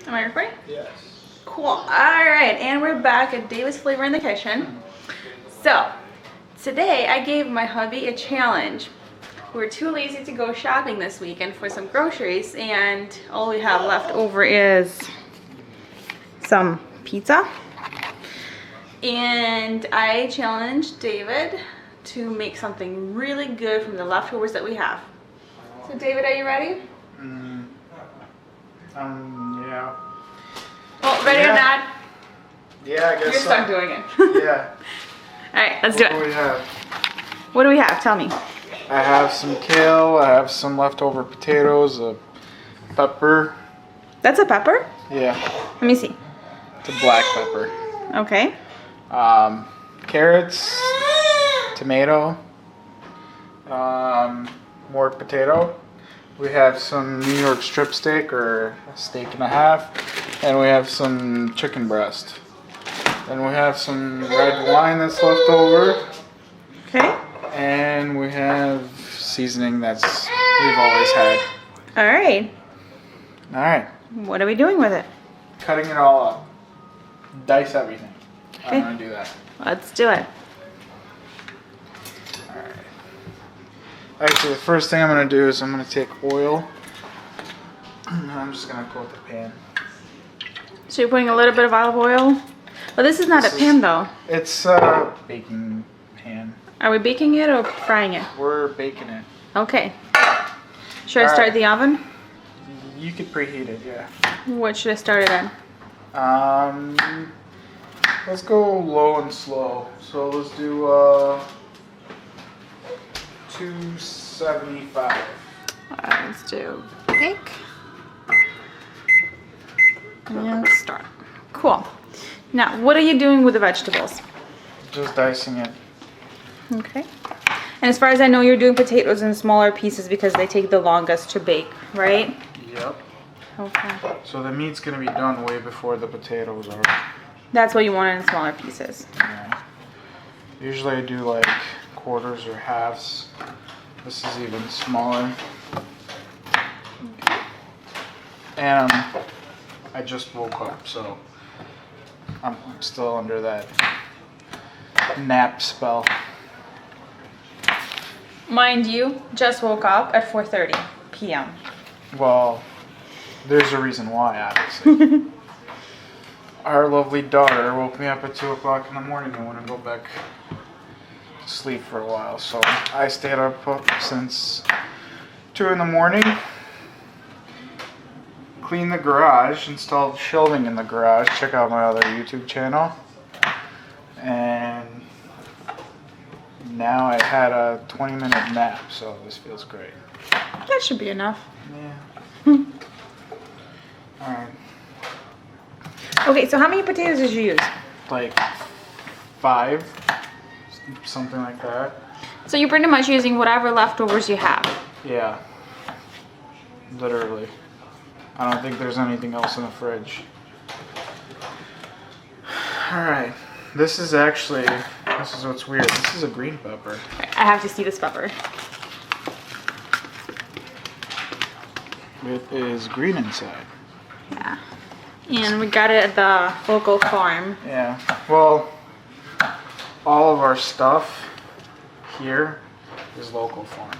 Am I recording? Yes. Cool. All right, and we're back at David's Flavor in the Kitchen. So, today I gave my hubby a challenge. We're too lazy to go shopping this weekend for some groceries, and all we have left over is some pizza. And I challenged David to make something really good from the leftovers that we have. So, David, are you ready? Yeah. Well, ready or not, Yeah, I guess you're so. stuck doing it. Yeah. All right, let's do What do it. we have? What do we have? Tell me. I have some kale. I have some leftover potatoes, a pepper. That's a pepper? Yeah, Let me see. it's a black pepper. Okay. Carrots, tomato, more potato. We have some New York strip steak or a steak and a half, and we have some chicken breast. Then we have some red wine that's left over, Okay. and we have seasoning that's we've always had. All right. All right, What are we doing with it? cutting it all up, dice everything. Okay. I'm gonna do that. Let's do it. Alright. Actually, the first thing I'm going to do is I'm going to take oil. And I'm just going to coat the pan. So you're putting a little bit of olive oil? Well, this is not This a is- pan though. It's a baking pan. Are we baking it or frying it? We're baking it. Okay. Should I All start right. the oven? You could preheat it, yeah. What should I start it at? Let's go low and slow. So let's do 275. Let's do bake. And start. Cool. Now, what are you doing with the vegetables? Just dicing it. Okay. And as far as I know, you're doing potatoes in smaller pieces because they take the longest to bake, right? Yep. Okay. So the meat's going to be done way before the potatoes are. That's what you want in smaller pieces. Yeah. Usually I do like quarters or halves. This is even smaller. And I just woke up, so I'm still under that nap spell. Mind you, just woke up at 4:30 p.m. Well, there's a reason why, obviously. Our lovely daughter woke me up at 2 o'clock in the morning and want to go back to sleep for a while. So I stayed up since 2 in the morning, cleaned the garage, installed shelving in the garage. Check out my other YouTube channel. And now I had a 20-minute nap, so this feels great. That should be enough. Yeah. Alright. Okay, so how many potatoes did you use? Like 5, something like that. So you're pretty much using whatever leftovers you have. Yeah, literally. I don't think there's anything else in the fridge. Alright, this is what's weird. This is a green pepper. I have to see this pepper. It is green inside. Yeah. And we got it at the local farm. Yeah, well, all of our stuff here is local farm.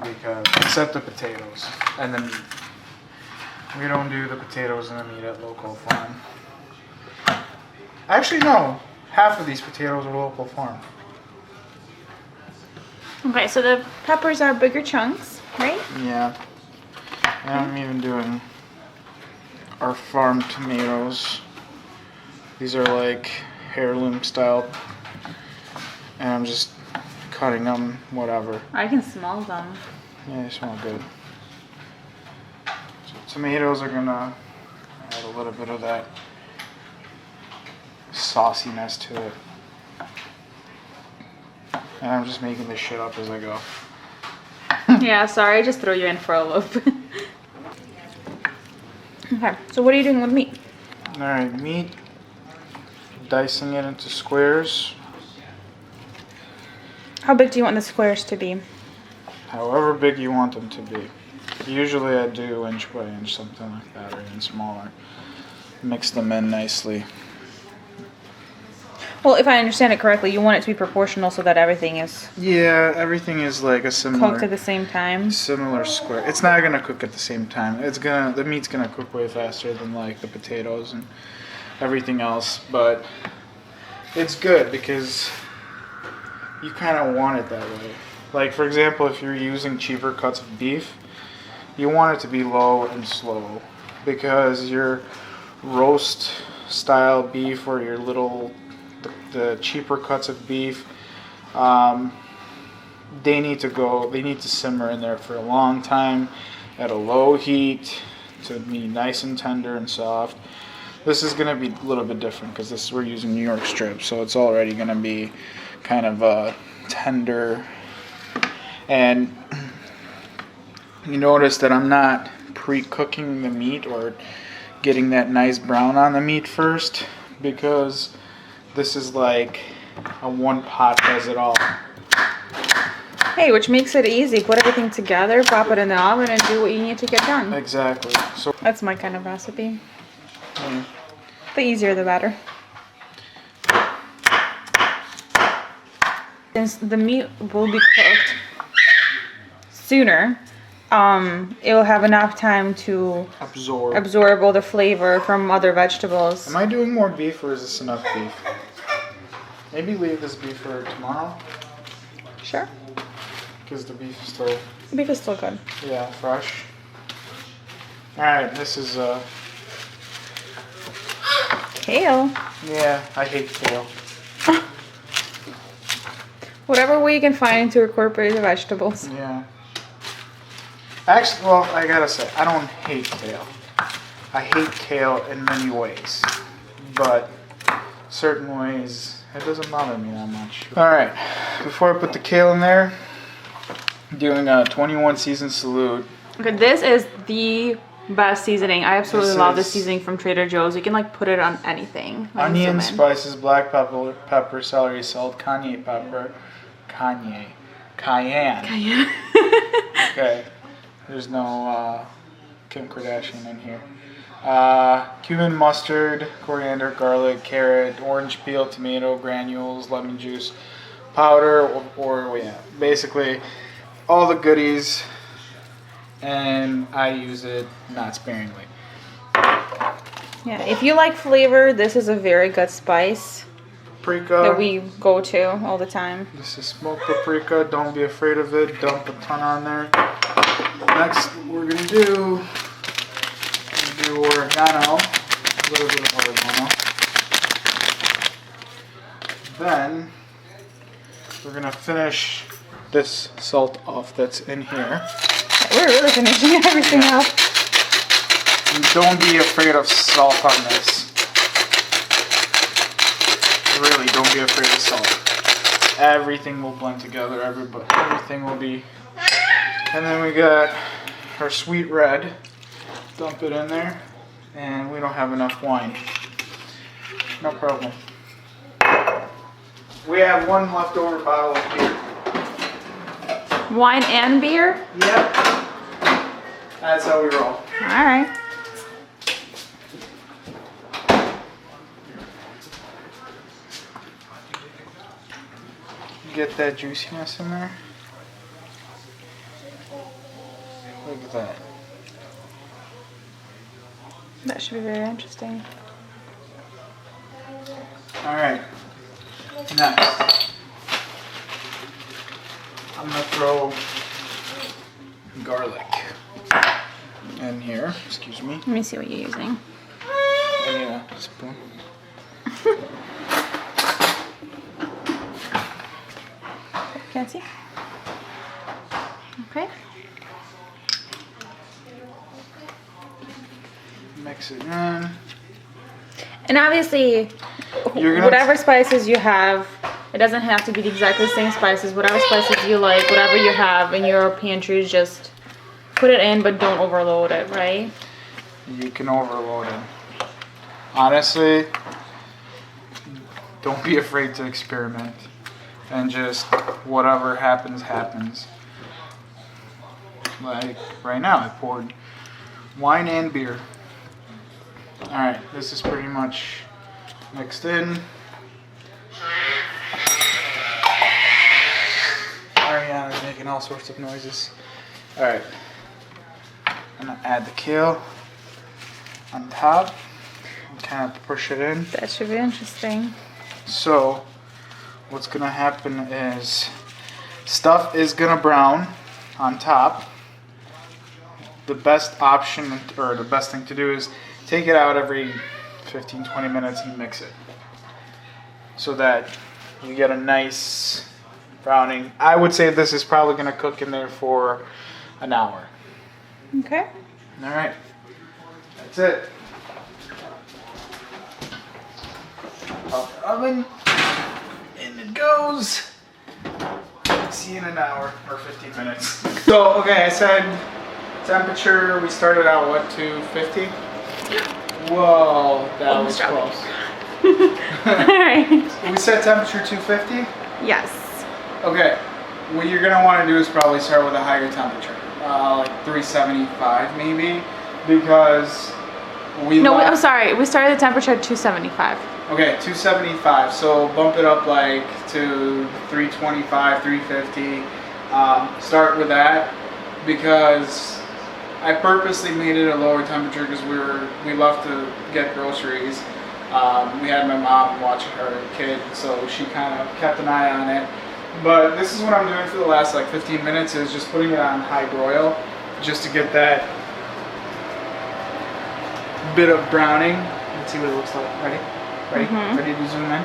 Because, except the potatoes and the meat. We don't do the potatoes and the meat at local farm. Actually, no. Half of these potatoes are local farm. Okay, so the peppers are bigger chunks, right? Yeah. And I'm even doing our farm tomatoes. These are like heirloom style. And I'm just cutting them, whatever. I can smell them. Yeah, they smell good. So tomatoes are gonna add a little bit of that sauciness to it. And I'm just making this shit up as I go. Yeah, sorry, I just threw you in for a loop. Okay, so what are you doing with meat? Alright, meat. Dicing it into squares. How big do you want the squares to be? However big you want them to be. Usually I do inch by inch, something like that, or even smaller. Mix them in nicely. Well, if I understand it correctly, you want it to be proportional so that everything is Yeah, everything is like a cooked at the same time. similar square. It's not gonna cook at the same time. The meat's gonna cook way faster than like the potatoes and everything else, but it's good because you kind of want it that way. Like for example, if you're using cheaper cuts of beef, you want it to be low and slow because your roast style beef or your the cheaper cuts of beef, they need to simmer in there for a long time at a low heat to be nice and tender and soft. This is going to be a little bit different because we're using New York strip, so it's already going to be kind of tender. And you notice that I'm not pre-cooking the meat or getting that nice brown on the meat first because this is like a one pot does it all. Hey, which makes it easy. Put everything together, pop it in the oven, and do what you need to get done. Exactly. So That's my kind of recipe. The easier the better. Since the meat will be cooked sooner, it will have enough time to absorb all the flavor from other vegetables. Am I doing more beef or is this enough beef? Maybe leave this beef for tomorrow Sure. because the beef is still, The beef is still good. yeah, fresh. Alright, this is, Kale. yeah, I hate kale. Whatever way you can find to incorporate the vegetables. Yeah. Actually, well, I gotta say, I don't hate kale. I hate kale in many ways, but certain ways it doesn't bother me that much. Alright, before I put the kale in there, I'm doing a 21 season salute. Okay, this is the best seasoning. I absolutely This love this is- seasoning from Trader Joe's. You can like put it on anything. Like, Onion, zoom in. spices, black pepper, celery, salt, cayenne pepper, cayenne. Okay, there's no Kim Kardashian in here. Cumin, mustard, coriander, garlic, carrot, orange peel, tomato, granules, lemon juice, powder, or yeah, basically all the goodies, and I use it not sparingly. Yeah, if you like flavor, this is a very good spice Paprika. that we go to all the time. This is smoked paprika. Don't be afraid of it. Dump a ton on there. Next, what we're gonna do oregano. A little bit of oregano. Then we're gonna finish this salt off that's in here. We're really finishing everything up. And don't be afraid of salt on this. Really, don't be afraid of salt. Everything will blend together. Everything will be. And then we got our sweet red. Dump it in there. And we don't have enough wine. No problem. We have one leftover bottle of beer. Wine and beer? Yep. That's how we roll. Alright. Get that juiciness in there. Look at that. That should be very interesting. Alright. Next. I'm gonna throw garlic in here. Excuse me. Let me see what you're using. I need a spoon. Can't see. Okay. Mix it in. And obviously, You're gonna whatever spices you have, it doesn't have to be exactly the same spices. Whatever spices you like, whatever you have in your pantry, just put it in, but don't overload it, right? You can overload it. Honestly, don't be afraid to experiment. And just whatever happens, happens. Like right now, I poured wine and beer. Alright, this is pretty much mixed in. Ariana's making all sorts of noises. Alright, I'm gonna add the kale on top and kind of push it in. That should be interesting. So, what's gonna happen is stuff is gonna brown on top. The best option, or the best thing to do, is take it out every 15-20 minutes and mix it so that you get a nice browning. I would say this is probably gonna cook in there for an hour. Okay. All right, that's it. Pop the oven, in it goes. See you in an hour or 15 minutes. So, okay, I said temperature, we started out, what, 250? Whoa, that Almost was dropped. close. Alright. We set temperature 250? Yes. Okay, what you're gonna wanna do is probably start with a higher temperature. Like 375 maybe, because I'm sorry. We started the temperature at 275. Okay, 275. So bump it up like to 325, 350. Start with that because I purposely made it a lower temperature because we love to get groceries. We had my mom watching her kid, so she kind of kept an eye on it. But this is what I'm doing for the last like 15 minutes is just putting it on high broil just to get that bit of browning. Let's see what it looks like. Ready? Ready? Mhm. Ready to zoom in?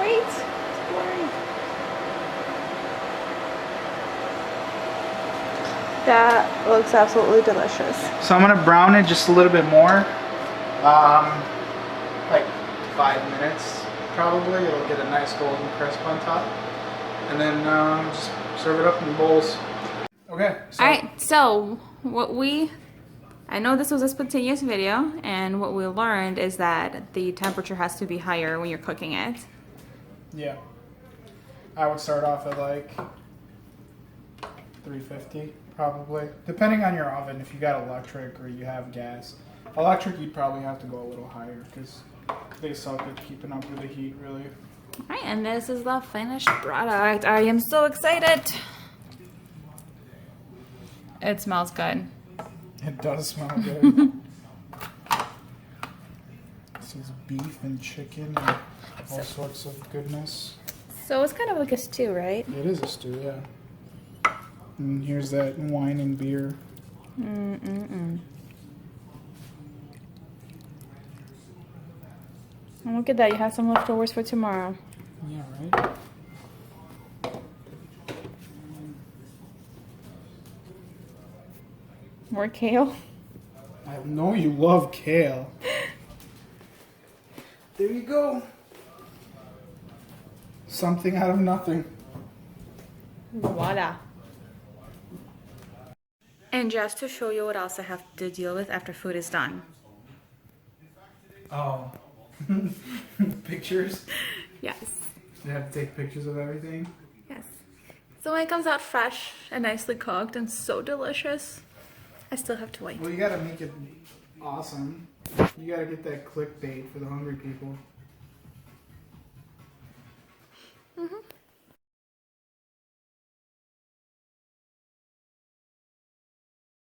Wait. It's blurry. That looks absolutely delicious. So I'm gonna brown it just a little bit more. Like 5 minutes probably. It'll get a nice golden crisp on top. And then just serve it up in bowls. Okay. So Alright, so I know this was a spontaneous video, and what we learned is that the temperature has to be higher when you're cooking it. yeah. I would start off at like 350 probably. Depending on your oven, if you got electric or you have gas. Electric, you'd probably have to go a little higher because they suck at keeping up with the heat, really. Alright, and this is the finished product. I am so excited. It smells good. It does smell good. This is beef and chicken and all sorts of goodness. So it's kind of like a stew, right? It is a stew, yeah. And here's that wine and beer. And look at that, you have some leftovers for tomorrow. Yeah, right? More kale. I know you love kale. There you go. Something out of nothing. Voila. And just to show you what else I have to deal with after food is done. Oh. Pictures? Yes. You have to take pictures of everything? Yes. So when it comes out fresh and nicely cooked and so delicious, I still have to wait. Well, you gotta make it awesome. You gotta get that clickbait for the hungry people.